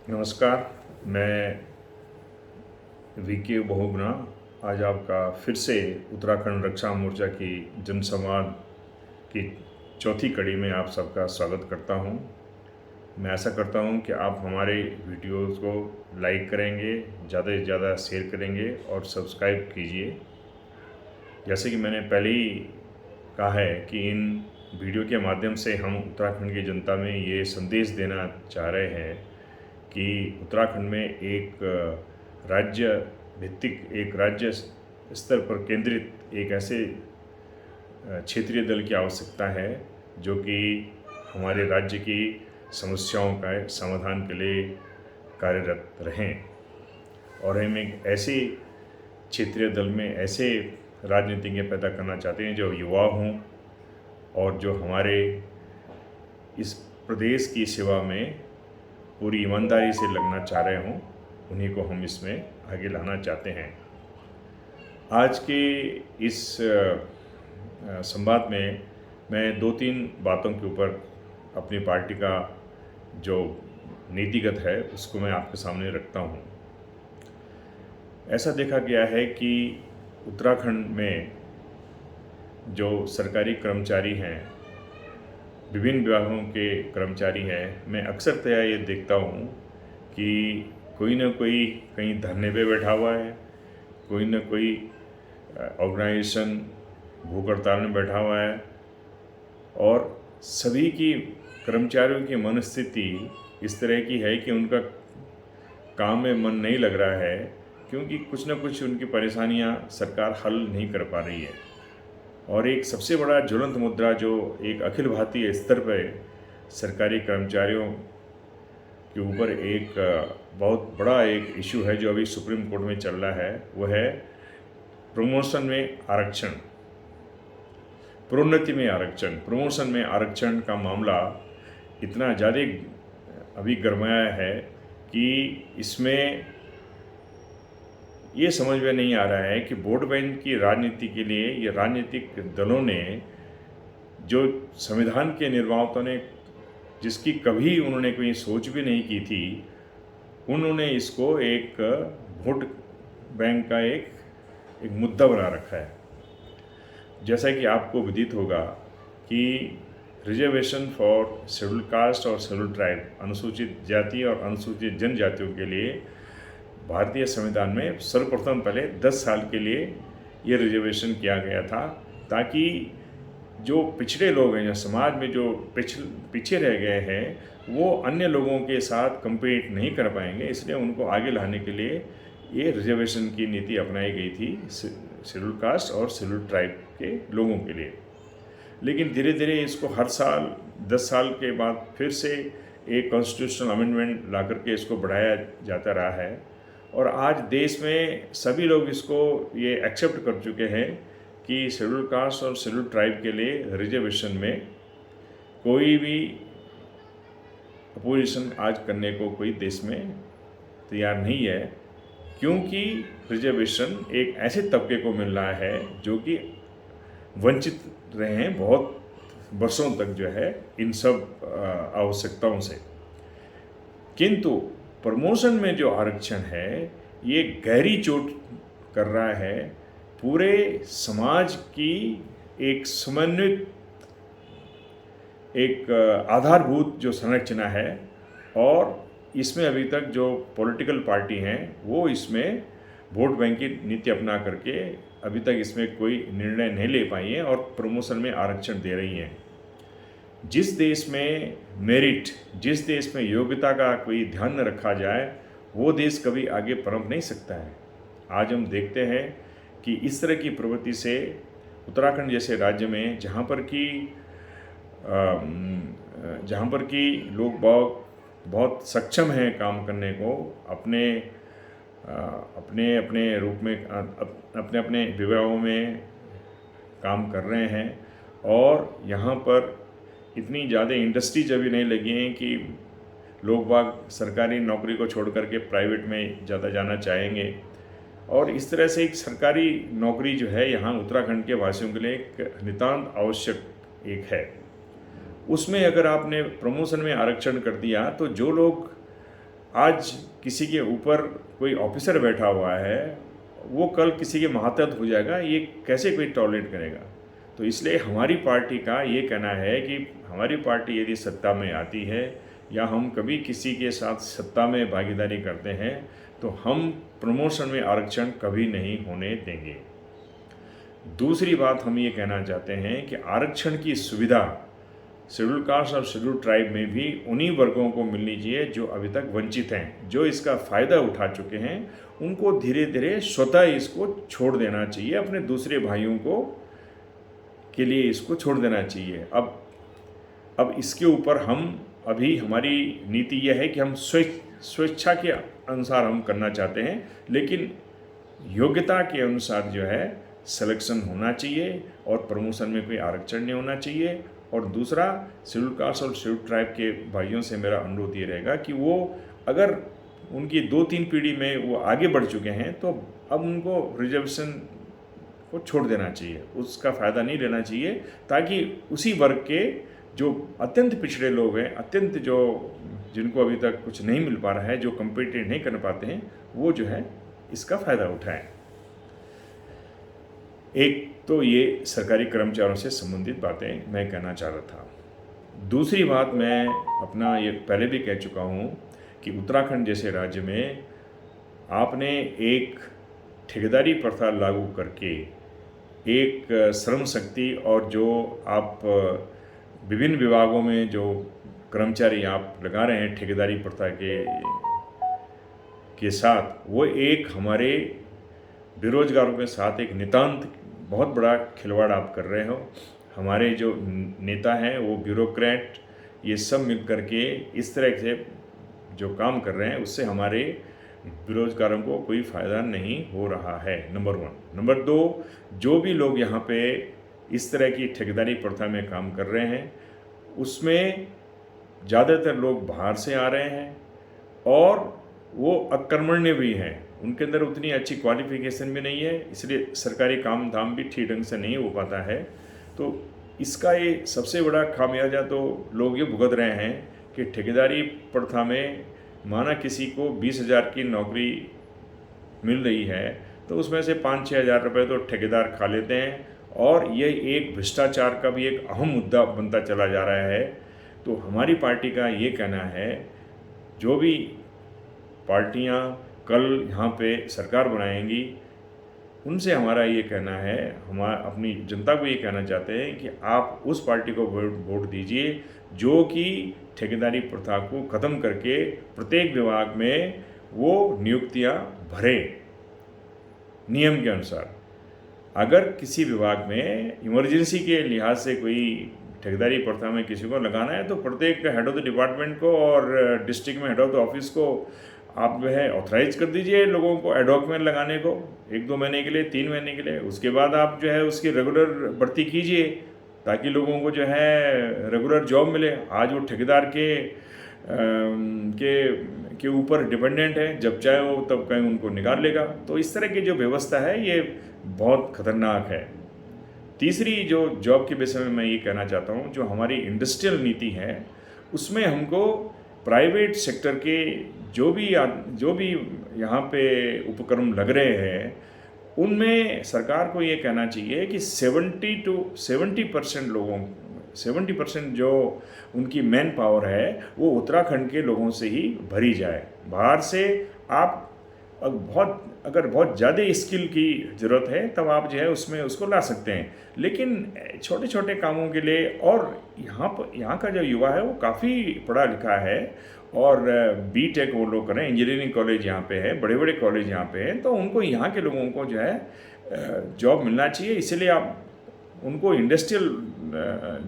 नमस्कार। मैं वीके बहुगुणा आज आपका फिर से उत्तराखंड रक्षा मोर्चा की जनसंवाद की चौथी कड़ी में आप सबका स्वागत करता हूं। मैं आशा करता हूं कि आप हमारे वीडियोस को लाइक करेंगे, ज़्यादा से ज़्यादा शेयर करेंगे और सब्सक्राइब कीजिए। जैसे कि मैंने पहले ही कहा है कि इन वीडियो के माध्यम से हम उत्तराखंड की जनता में ये संदेश देना चाह रहे हैं कि उत्तराखंड में एक राज्य भित्तिक, एक राज्य स्तर पर केंद्रित एक ऐसे क्षेत्रीय दल की आवश्यकता है जो कि हमारे राज्य की समस्याओं का समाधान के लिए कार्यरत रहें। और हम एक ऐसे क्षेत्रीय दल में ऐसे राजनीतिज्ञ पैदा करना चाहते हैं जो युवा हों और जो हमारे इस प्रदेश की सेवा में पूरी ईमानदारी से लगना चाह रहे हों। उन्हीं को हम इसमें आगे लाना चाहते हैं। आज के इस संवाद में मैं दो तीन बातों के ऊपर अपनी पार्टी का जो नीतिगत है उसको मैं आपके सामने रखता हूँ। ऐसा देखा गया है कि उत्तराखंड में जो सरकारी कर्मचारी हैं, विभिन्न विभागों के कर्मचारी हैं, मैं अक्सरतया ये देखता हूँ कि कोई ना कोई कहीं धरने पे बैठा हुआ है, कोई ना कोई ऑर्गेनाइजेशन भूख हड़ताल में बैठा हुआ है और सभी की कर्मचारियों की मनस्थिति इस तरह की है कि उनका काम में मन नहीं लग रहा है, क्योंकि कुछ ना कुछ उनकी परेशानियां सरकार हल नहीं कर पा रही है। और एक सबसे बड़ा ज्वलंत मुद्दा जो एक अखिल भारतीय स्तर पर सरकारी कर्मचारियों के ऊपर एक बहुत बड़ा एक इशू है जो अभी सुप्रीम कोर्ट में चल रहा है, वो है प्रमोशन में आरक्षण, प्रोन्नति में आरक्षण। प्रमोशन में आरक्षण का मामला इतना ज़्यादा अभी गरमाया है कि इसमें ये समझ में नहीं आ रहा है कि वोट बैंक की राजनीति के लिए ये राजनीतिक दलों ने, जो संविधान के निर्माताओं ने जिसकी कभी उन्होंने कोई सोच भी नहीं की थी, उन्होंने इसको एक वोट बैंक का एक मुद्दा बना रखा है। जैसा कि आपको विदित होगा कि रिजर्वेशन फॉर शेड्यूल कास्ट और शेड्यूल ट्राइब, अनुसूचित जाति और अनुसूचित जनजातियों के लिए भारतीय संविधान में सर्वप्रथम पहले 10 साल के लिए ये रिजर्वेशन किया गया था, ताकि जो पिछड़े लोग हैं, जो समाज में जो पीछे रह गए हैं, वो अन्य लोगों के साथ compete नहीं कर पाएंगे। इसलिए उनको आगे लाने के लिए ये रिजर्वेशन की नीति अपनाई गई थी शेड्यूल कास्ट और शेड्यूल ट्राइब के लोगों के लिए। लेकिन धीरे धीरे इसको हर साल 10 साल के बाद फिर से एक कॉन्स्टिट्यूशनल अमेंडमेंट ला करके इसको बढ़ाया जाता रहा है और आज देश में सभी लोग इसको ये एक्सेप्ट कर चुके हैं कि शेड्यूल कास्ट और शेड्यूल ट्राइब के लिए रिजर्वेशन में कोई भी अपोजिशन आज करने को कोई देश में तैयार नहीं है, क्योंकि रिजर्वेशन एक ऐसे तबके को मिल रहा है जो कि वंचित रहे हैं बहुत वर्षों तक जो है इन सब आवश्यकताओं से। किंतु प्रमोशन में जो आरक्षण है ये गहरी चोट कर रहा है पूरे समाज की एक समन्वित, एक आधारभूत जो संरचना है। और इसमें अभी तक जो पॉलिटिकल पार्टी हैं वो इसमें वोट बैंक की नीति अपना करके अभी तक इसमें कोई निर्णय नहीं ले पाई हैं और प्रमोशन में आरक्षण दे रही हैं। जिस देश में मेरिट, जिस देश में योग्यता का कोई ध्यान न रखा जाए, वो देश कभी आगे पनप नहीं सकता है। आज हम देखते हैं कि इस तरह की प्रवृत्ति से उत्तराखंड जैसे राज्य में जहाँ पर कि लोग बहुत सक्षम हैं काम करने को, अपने अपने रूप में अपने अपने विभागों में काम कर रहे हैं और यहाँ पर इतनी ज़्यादा इंडस्ट्रीज अभी नहीं लगी हैं कि लोग बाग सरकारी नौकरी को छोड़ करके प्राइवेट में ज़्यादा जाना चाहेंगे। और इस तरह से एक सरकारी नौकरी जो है यहाँ उत्तराखंड के वासियों के लिए एक नितांत आवश्यक एक है। उसमें अगर आपने प्रमोशन में आरक्षण कर दिया तो जो लोग आज किसी के ऊपर कोई ऑफिसर बैठा हुआ है, वो कल किसी के मातहत हो जाएगा, ये कैसे कोई टॉलरेट करेगा। तो इसलिए हमारी पार्टी का ये कहना है कि हमारी पार्टी यदि सत्ता में आती है या हम कभी किसी के साथ सत्ता में भागीदारी करते हैं तो हम प्रमोशन में आरक्षण कभी नहीं होने देंगे। दूसरी बात हम ये कहना चाहते हैं कि आरक्षण की सुविधा शेड्यूल कास्ट और शेड्यूल ट्राइब में भी उन्हीं वर्गों को मिलनी चाहिए जो अभी तक वंचित हैं, जो इसका फ़ायदा उठा चुके हैं। उनको धीरे धीरे स्वतः इसको छोड़ देना चाहिए, अपने दूसरे भाइयों को के लिए इसको छोड़ देना चाहिए। अब इसके ऊपर हम अभी हमारी नीति यह है कि हम स्वेच्छा के अनुसार हम करना चाहते हैं, लेकिन योग्यता के अनुसार जो है सिलेक्शन होना चाहिए और प्रमोशन में कोई आरक्षण नहीं होना चाहिए। और दूसरा, शेड्यूल कास्ट और शेड्यूल ट्राइब के भाइयों से मेरा अनुरोध ये रहेगा कि वो अगर उनकी 2-3 पीढ़ी में वो आगे बढ़ चुके हैं तो अब उनको रिजर्वेशन को छोड़ देना चाहिए, उसका फ़ायदा नहीं लेना चाहिए, ताकि उसी वर्ग के जो अत्यंत पिछड़े लोग हैं, अत्यंत जो जिनको अभी तक कुछ नहीं मिल पा रहा है, जो कम्पीट नहीं कर पाते हैं, वो जो है इसका फ़ायदा उठाएं। एक तो ये सरकारी कर्मचारियों से संबंधित बातें मैं कहना चाह रहा था। दूसरी बात, मैं अपना ये पहले भी कह चुका हूँ कि उत्तराखंड जैसे राज्य में आपने एक ठेकेदारी प्रथा लागू करके एक श्रम शक्ति और जो आप विभिन्न विभागों में जो कर्मचारी आप लगा रहे हैं ठेकेदारी प्रथा के साथ, वो एक हमारे बेरोजगारों के साथ एक नितांत बहुत बड़ा खिलवाड़ आप कर रहे हो। हमारे जो नेता हैं वो ब्यूरोक्रेट ये सब मिल करके इस तरह से जो काम कर रहे हैं, उससे हमारे बेरोजगारों को कोई फ़ायदा नहीं हो रहा है, नंबर 1। नंबर 2, जो भी लोग यहाँ पे इस तरह की ठेकेदारी प्रथा में काम कर रहे हैं, उसमें ज़्यादातर लोग बाहर से आ रहे हैं और वो अकर्मण्य भी हैं, उनके अंदर उतनी अच्छी क्वालिफिकेशन भी नहीं है, इसलिए सरकारी काम धाम भी ठीक ढंग से नहीं हो पाता है। तो इसका ये सबसे बड़ा खामियाजा तो लोग ये भुगत रहे हैं कि ठेकेदारी प्रथा में माना किसी को 20,000 की नौकरी मिल रही है तो उसमें से 5-6 हज़ार रुपये तो ठेकेदार खा लेते हैं, और ये एक भ्रष्टाचार का भी एक अहम मुद्दा बनता चला जा रहा है। तो हमारी पार्टी का ये कहना है, जो भी पार्टियां कल यहाँ पे सरकार बनाएंगी, उनसे हमारा ये कहना है, हम अपनी जनता को ये कहना चाहते हैं कि आप उस पार्टी को वोट दीजिए जो कि ठेकेदारी प्रथा को ख़त्म करके प्रत्येक विभाग में वो नियुक्तियाँ भरे नियम के अनुसार। अगर किसी विभाग में इमरजेंसी के लिहाज से कोई ठेकेदारी प्रथा में किसी को लगाना है तो प्रत्येक हेड ऑफ द डिपार्टमेंट को और डिस्ट्रिक्ट में हेड ऑफ द ऑफिस को आप जो है ऑथराइज कर दीजिए लोगों को एडहॉक में लगाने को 1-2 महीने के लिए, 3 महीने के लिए। उसके बाद आप जो है उसकी रेगुलर भर्ती कीजिए ताकि लोगों को जो है रेगुलर जॉब मिले। आज वो ठेकेदार के ऊपर डिपेंडेंट है, जब चाहे वो तब कहीं उनको निकाल लेगा। तो इस तरह की जो व्यवस्था है ये बहुत खतरनाक है। तीसरी जो जॉब के विषय में मैं ये कहना चाहता हूँ, जो हमारी इंडस्ट्रियल नीति है उसमें हमको प्राइवेट सेक्टर के जो भी यहाँ पे उपक्रम लग रहे हैं उनमें सरकार को ये कहना चाहिए कि 70% जो उनकी मैन पावर है वो उत्तराखंड के लोगों से ही भरी जाए। बाहर से आप अगर बहुत ज़्यादा स्किल की ज़रूरत है तब आप जो है उसमें उसको ला सकते हैं, लेकिन छोटे छोटे कामों के लिए। और यहाँ का जो युवा है वो काफ़ी पढ़ा लिखा है और बीटेक वो लोग करें, इंजीनियरिंग कॉलेज यहाँ पे है, बड़े बड़े कॉलेज यहाँ पे हैं, तो उनको यहाँ के लोगों को जो है जॉब मिलना चाहिए। इसलिए आप उनको इंडस्ट्रियल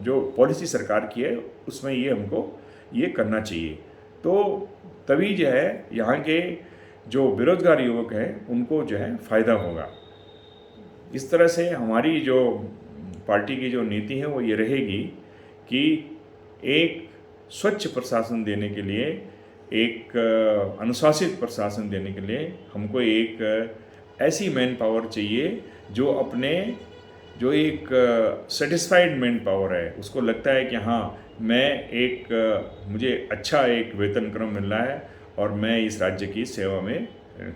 जो पॉलिसी सरकार की है उसमें ये हमको ये करना चाहिए। तो तभी जो है यहाँ के जो बेरोजगार युवक हैं उनको जो है फ़ायदा होगा। इस तरह से हमारी जो पार्टी की जो नीति है वो ये रहेगी कि एक स्वच्छ प्रशासन देने के लिए, एक अनुशासित प्रशासन देने के लिए हमको एक ऐसी मैन पावर चाहिए जो एक सेटिस्फाइड मैन पावर है, उसको लगता है कि हाँ मुझे अच्छा एक वेतन क्रम मिल रहा है और मैं इस राज्य की सेवा में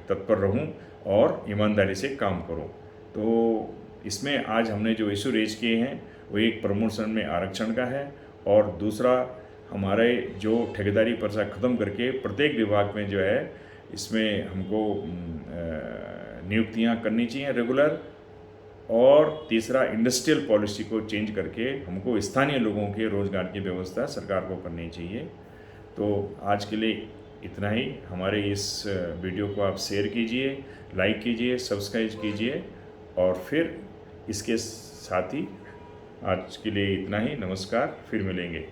तत्पर रहूं और ईमानदारी से काम करूं। तो इसमें आज हमने जो इशू रेज किए हैं वो एक प्रमोशन में आरक्षण का है, और दूसरा हमारे जो ठेकेदारी प्रथा ख़त्म करके प्रत्येक विभाग में जो है इसमें हमको नियुक्तियां करनी चाहिए रेगुलर, और तीसरा इंडस्ट्रियल पॉलिसी को चेंज करके हमको स्थानीय लोगों के रोज़गार की व्यवस्था सरकार को करनी चाहिए। तो आज के लिए इतना ही। हमारे इस वीडियो को आप शेयर कीजिए, लाइक कीजिए, सब्सक्राइब कीजिए, और फिर इसके साथ ही आज के लिए इतना ही। नमस्कार, फिर मिलेंगे।